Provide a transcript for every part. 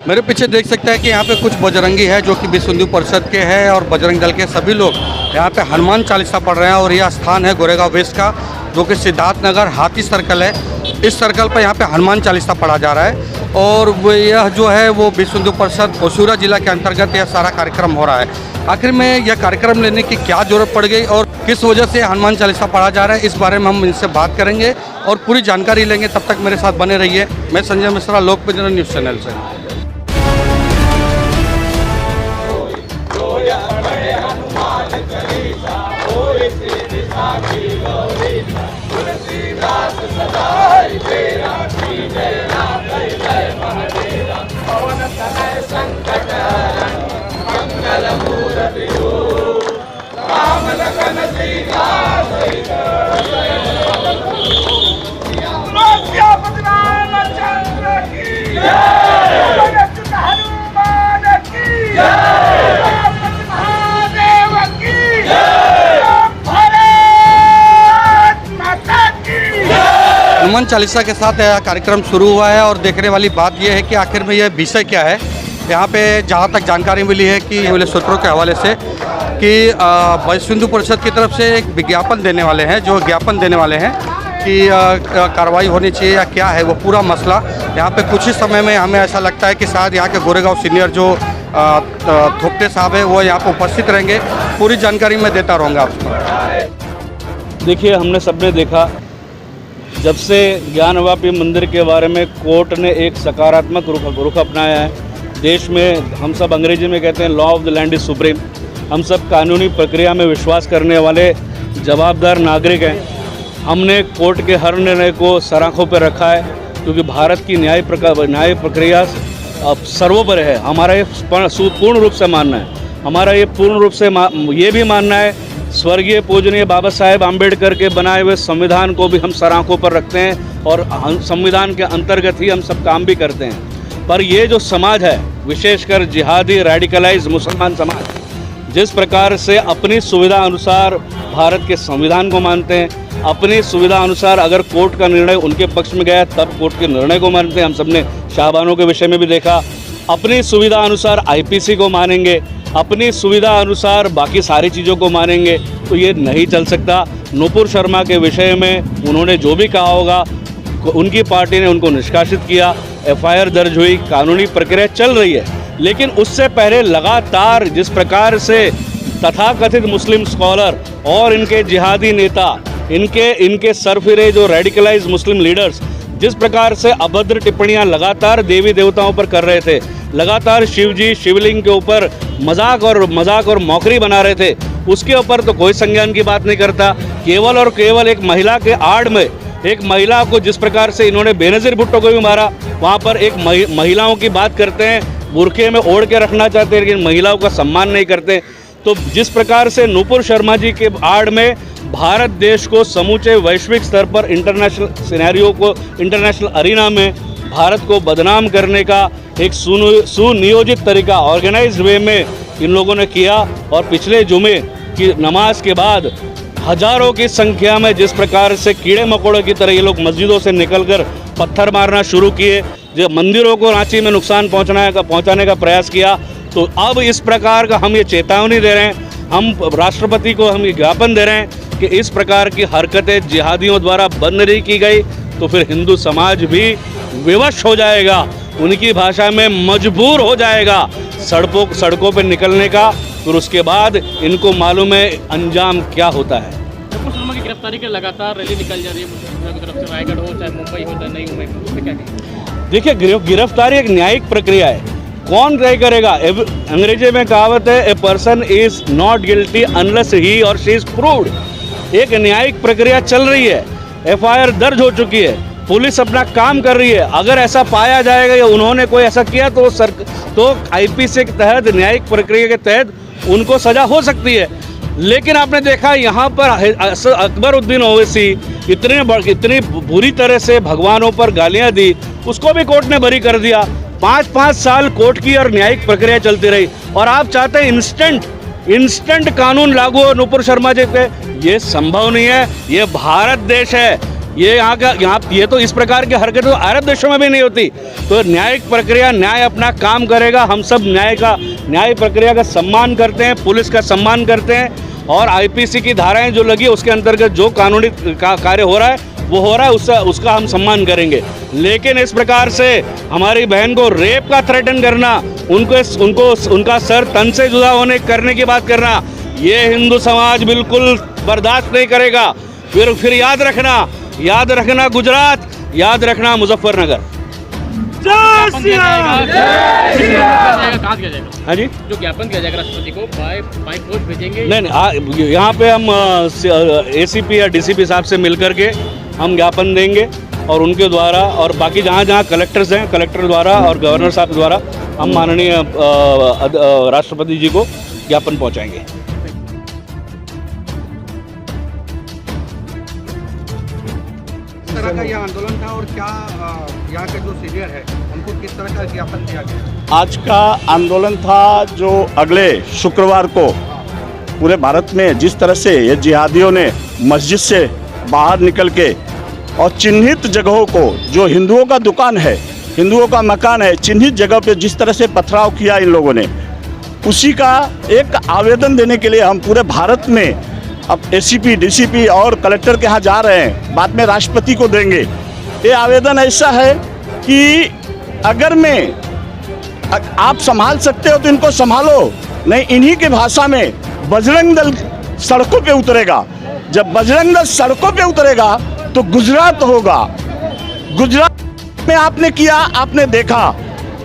मेरे पीछे देख सकते हैं कि यहाँ पे कुछ बजरंगी है जो कि विश्व हिंदू परिषद के हैं और बजरंग दल के सभी लोग यहाँ पे हनुमान चालीसा पढ़ रहे हैं। और यह स्थान है गोरेगांव वेस्ट का, जो कि सिद्धार्थ नगर हाथी सर्कल है। इस सर्कल पर यहाँ पे हनुमान चालीसा पढ़ा जा रहा है और यह जो है वो विश्व हिंदू परिषद होशूरा जिला के अंतर्गत यह सारा कार्यक्रम हो रहा है। आखिर में यह कार्यक्रम लेने की क्या जरूरत पड़ गई और किस वजह से हनुमान चालीसा पढ़ा जा रहा है, इस बारे में हम इनसे बात करेंगे और पूरी जानकारी लेंगे। तब तक मेरे साथ बने रहिए। मैं संजय मिश्रा, लोकप्रिय न्यूज़ चैनल से। हनुमान चालीसा के साथ यह कार्यक्रम शुरू हुआ है और देखने वाली बात यह है कि आखिर में यह विषय क्या है। यहाँ पे जहाँ तक जानकारी मिली है कि मिले सूत्रों के हवाले से कि विश्व हिंदू परिषद की तरफ से एक विज्ञापन देने वाले हैं, जो ज्ञापन देने वाले हैं कि कार्रवाई होनी चाहिए या क्या है वो पूरा मसला। यहाँ पे कुछ ही समय में हमें ऐसा लगता है कि शायद यहाँ के गोरेगांव सीनियर जो थोपटे साहब है वो यहाँ पर उपस्थित रहेंगे। पूरी जानकारी मैं देता रहूँगा आपको। देखिए, हमने सबने देखा जब से ज्ञानवापी मंदिर के बारे में कोर्ट ने एक सकारात्मक रुख अपनाया है। देश में हम सब अंग्रेजी में कहते हैं law of the land is supreme. हम सब कानूनी प्रक्रिया में विश्वास करने वाले जवाबदार नागरिक हैं। हमने कोर्ट के हर निर्णय को सराखों पर रखा है क्योंकि भारत की न्याय प्रक्रिया अब सर्वोपरि है। हमारा ये पूर्ण रूप से मानना है, हमारा ये पूर्ण रूप से ये भी मानना है स्वर्गीय पूजनीय बाबा साहेब आम्बेडकर के बनाए हुए संविधान को भी हम सराखों पर रखते हैं और संविधान के अंतर्गत ही हम सब काम भी करते हैं। पर ये जो समाज है, विशेषकर जिहादी रेडिकलाइज मुसलमान समाज, जिस प्रकार से अपनी सुविधा अनुसार भारत के संविधान को मानते हैं, अपनी सुविधा अनुसार अगर कोर्ट का निर्णय उनके पक्ष में गया तब कोर्ट के निर्णय को मानते हैं। हम सब ने शाहबानों के विषय में भी देखा। अपनी सुविधा अनुसार आईपीसी को मानेंगे, अपनी सुविधा अनुसार बाकी सारी चीज़ों को मानेंगे, तो ये नहीं चल सकता। नूपुर शर्मा के विषय में उन्होंने जो भी कहा होगा, उनकी पार्टी ने उनको निष्कासित किया, एफआईआर दर्ज हुई, कानूनी प्रक्रिया चल रही है। लेकिन उससे पहले लगातार जिस प्रकार से तथाकथित मुस्लिम स्कॉलर और इनके जिहादी नेता, इनके सरफिरे जो रेडिकलाइज मुस्लिम लीडर्स जिस प्रकार से अभद्र टिप्पणियां लगातार देवी देवताओं पर कर रहे थे, लगातार शिवजी शिवलिंग के ऊपर मजाक और मौकरी बना रहे थे, उसके ऊपर तो कोई संज्ञान की बात नहीं करता। केवल और केवल एक महिला के आड़ में एक महिला को जिस प्रकार से इन्होंने बेनज़ीर भुट्टो को भी मारा, वहाँ पर एक महिलाओं की बात करते हैं, बुरखे में ओढ़ के रखना चाहते हैं लेकिन महिलाओं का सम्मान नहीं करते। तो जिस प्रकार से नूपुर शर्मा जी के आड़ में भारत देश को समूचे वैश्विक स्तर पर इंटरनेशनल सिनेरियो को, इंटरनेशनल अरीना में भारत को बदनाम करने का एक सुनियोजित तरीका ऑर्गेनाइज्ड वे में इन लोगों ने किया। और पिछले जुमे की नमाज के बाद हजारों की संख्या में जिस प्रकार से कीड़े मकोड़े की तरह ये लोग मस्जिदों से निकलकर पत्थर मारना शुरू किए, जो मंदिरों को रांची में नुकसान पहुंचाने का प्रयास किया, तो अब इस प्रकार का हम ये चेतावनी दे रहे हैं, हम राष्ट्रपति को हम ये ज्ञापन दे रहे हैं कि इस प्रकार की हरकतें जिहादियों द्वारा बंद नहीं की गई तो फिर हिंदू समाज भी विवश हो जाएगा, उनकी भाषा में मजबूर हो जाएगा सड़कों पर निकलने का। फिर उसके बाद इनको मालूम है अंजाम क्या होता है। नूपुर शर्मा की गिरफ्तारी के लगातार रैली निकल जा रही है मुस्लिम की तरफ से, रायगढ़ हो चाहे मुंबई हो चाहे नई मुंबई हो, उसमें क्या कहेंगे? देखिए, गिरफ्तारी एक न्यायिक प्रक्रिया है, कौन तय करेगा? अंग्रेजी में कहावत है, a person is not guilty unless he और शी इज प्रूव्ड। एक न्यायिक प्रक्रिया चल रही है, एफआईआर दर्ज हो चुकी है, पुलिस अपना काम कर रही है। अगर ऐसा पाया जाएगा या उन्होंने कोई ऐसा किया तो आईपीसी के तहत, न्यायिक प्रक्रिया के तहत उनको सजा हो सकती है। लेकिन आपने देखा यहाँ पर अकबरुद्दीन ओवैसी इतनी बुरी तरह से भगवानों पर गालियाँ दी, उसको भी कोर्ट ने बरी कर दिया। 5-5 साल कोर्ट की और न्यायिक प्रक्रिया चलती रही और आप चाहते हैं इंस्टेंट कानून लागू हो नूपुर शर्मा जी पे, ये संभव नहीं है। ये भारत देश है, ये तो इस प्रकार की हरकत तो अरब देशों में भी नहीं होती। तो न्यायिक प्रक्रिया, न्याय अपना काम करेगा। हम सब न्याय प्रक्रिया का सम्मान करते हैं, पुलिस का सम्मान करते हैं, और आईपीसी की धाराएं जो लगी उसके अंतर्गत जो कानूनी कार्य हो रहा है वो हो रहा है, उसका हम सम्मान करेंगे। लेकिन इस प्रकार से हमारी बहन को रेप का थ्रेटन करना, उनका सर तन से जुदा होने करने की बात करना, ये हिंदू समाज बिल्कुल बर्दाश्त नहीं करेगा। फिर याद रखना गुजरात, याद रखना मुजफ्फरनगर। कहाँ किया जाएगा? हाँ जी, जो ज्ञापन किया जाएगा राष्ट्रपति को बाय पोस्ट भेजेंगे? नहीं, यहाँ पे हम एसीपी या डीसीपी साहब से मिलकर के हम ज्ञापन देंगे, और उनके द्वारा और बाकी जहाँ कलेक्टर्स हैं, कलेक्टर द्वारा और गवर्नर साहब द्वारा हम माननीय राष्ट्रपति जी को ज्ञापन पहुँचाएंगे। किस तरह का यह आंदोलन था और क्या यहाँ के जो सीनियर है उनको किस तरह का ज्ञापन दिया गया? आज का आंदोलन था जो अगले शुक्रवार को पूरे भारत में जिस तरह से ये जिहादियों ने मस्जिद से बाहर निकल के और चिन्हित जगहों को, जो हिंदुओं का दुकान है, हिंदुओं का मकान है, चिन्हित जगह पे जिस तरह से पथराव किया इन लोगों ने, उसी का एक आवेदन देने के लिए हम पूरे भारत में अब एसीपी, डीसीपी और कलेक्टर के यहाँ जा रहे हैं। बाद में राष्ट्रपति को देंगे। ये आवेदन ऐसा है कि अगर आप संभाल सकते हो तो इनको संभालो, नहीं इन्हीं के भाषा में बजरंग दल सड़कों पे उतरेगा। जब बजरंग दल सड़कों पे उतरेगा तो गुजरात होगा। गुजरात में आपने किया, आपने देखा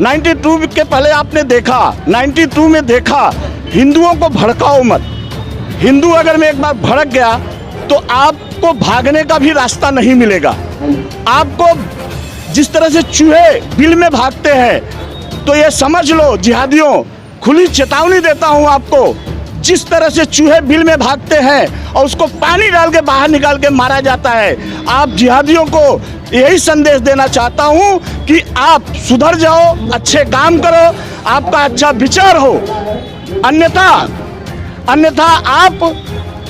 92 के पहले आपने देखा, 92 में देखा। हिंदुओं को भड़काओ मत। हिंदू अगर मैं एक बार भड़क गया तो आपको भागने का भी रास्ता नहीं मिलेगा। आपको जिस तरह से चूहे बिल में भागते हैं, तो ये समझ लो जिहादियों, खुली चेतावनी देता हूं आपको, जिस तरह से चूहे बिल में भागते हैं और उसको पानी डाल के बाहर निकाल के मारा जाता है, आप जिहादियों को यही संदेश देना चाहता हूं कि आप सुधर जाओ, अच्छे काम करो, आपका अच्छा विचार हो। अन्यथा आप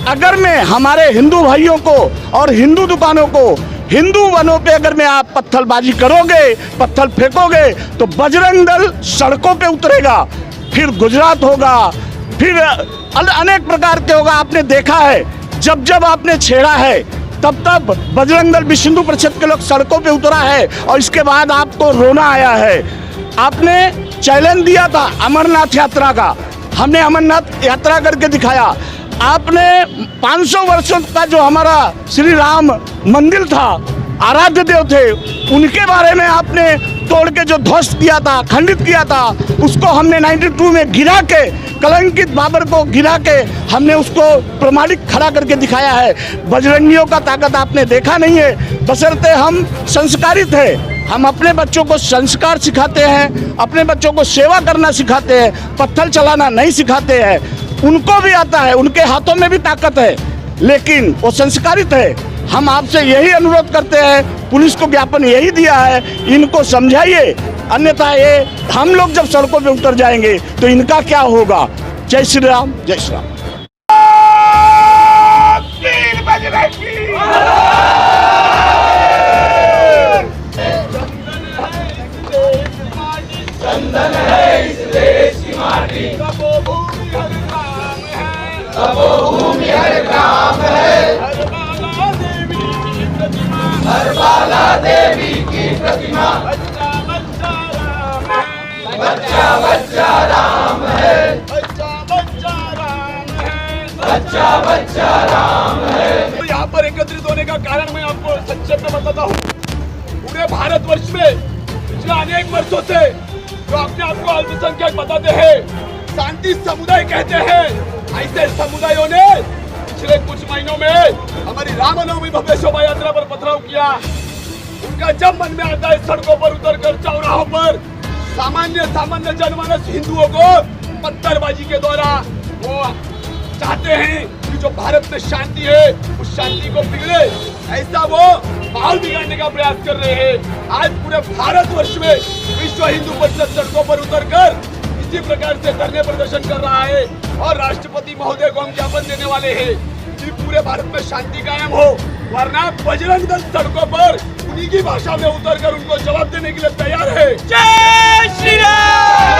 अगर मैं हमारे हिंदू भाइयों को और हिंदू दुकानों को, हिंदू वनों पे अगर मैं आप पत्थरबाजी करोगे, पत्थर फेंकोगे, तो बजरंग दल सड़कों पे उतरेगा। फिर गुजरात होगा, फिर अनेक प्रकार के होगा। आपने देखा है जब आपने छेड़ा है तब बजरंग दल विश्व हिंदू परिषद के लोग सड़कों पे उतरा है, और इसके बाद आपको रोना आया है। आपने चैलेंज दिया था अमरनाथ यात्रा का, हमने अमरनाथ यात्रा करके दिखाया। आपने 500 वर्षों का जो हमारा श्री राम मंदिर था, आराध्य देव थे, उनके बारे में आपने तोड़ के जो ध्वस्त किया था, खंडित किया था, उसको हमने 92 में गिरा के, कलंकित बाबर को गिरा के हमने उसको प्रमाणिक खड़ा करके दिखाया है। बजरंगियों का ताकत आपने देखा नहीं है। बशर्ते हम संस्कारित हैं, हम अपने बच्चों को संस्कार सिखाते हैं, अपने बच्चों को सेवा करना सिखाते हैं, पत्थर चलाना नहीं सिखाते हैं। उनको भी आता है, उनके हाथों में भी ताकत है, लेकिन वो संस्कारित है। हम आपसे यही अनुरोध करते हैं, पुलिस को ज्ञापन यही दिया है, इनको समझाइए, अन्यथा ये हम लोग जब सड़कों पे उतर जाएंगे तो इनका क्या होगा। जय श्री राम, जय श्री राम। चंदन है इस देश की माटी, तपोभूमि हर ग्राम है, हरबाला देवी की प्रतिमा, बच्चा बच्चा राम है, बच्चा बच्चा राम है। यहाँ पर एकत्रित होने का कारण मैं आपको संक्षेप में बताता हूँ। पूरे भारतवर्ष में पिछले अनेक वर्षों से जो अपने आप को अल्पसंख्यक बताते हैं, शांति समुदाय कहते हैं, ऐसे समुदायों ने पिछले कुछ महीनों में हमारी रामनवमी भव्य शोभा यात्रा पर पथराव किया। उनका जब मन में आता है सड़कों पर उतरकर, चौराहों पर सामान्य जनमानस हिंदुओं को पत्थरबाजी के द्वारा वो चाहते हैं कि जो भारत में शांति है उस शांति को बिगड़े, ऐसा वो माहौल बिगाड़ने का प्रयास कर रहे हैं। आज पूरे भारतवर्ष में विश्व हिंदू परिषद सड़कों पर उतरकर इसी प्रकार से धरने प्रदर्शन कर रहा है और राष्ट्रपति महोदय को हम ज्ञापन देने वाले हैं कि पूरे भारत में शांति कायम हो, वरना बजरंग दल सड़कों पर उन्हीं की भाषा में उतरकर उनको जवाब देने के लिए तैयार है। जय श्री राम।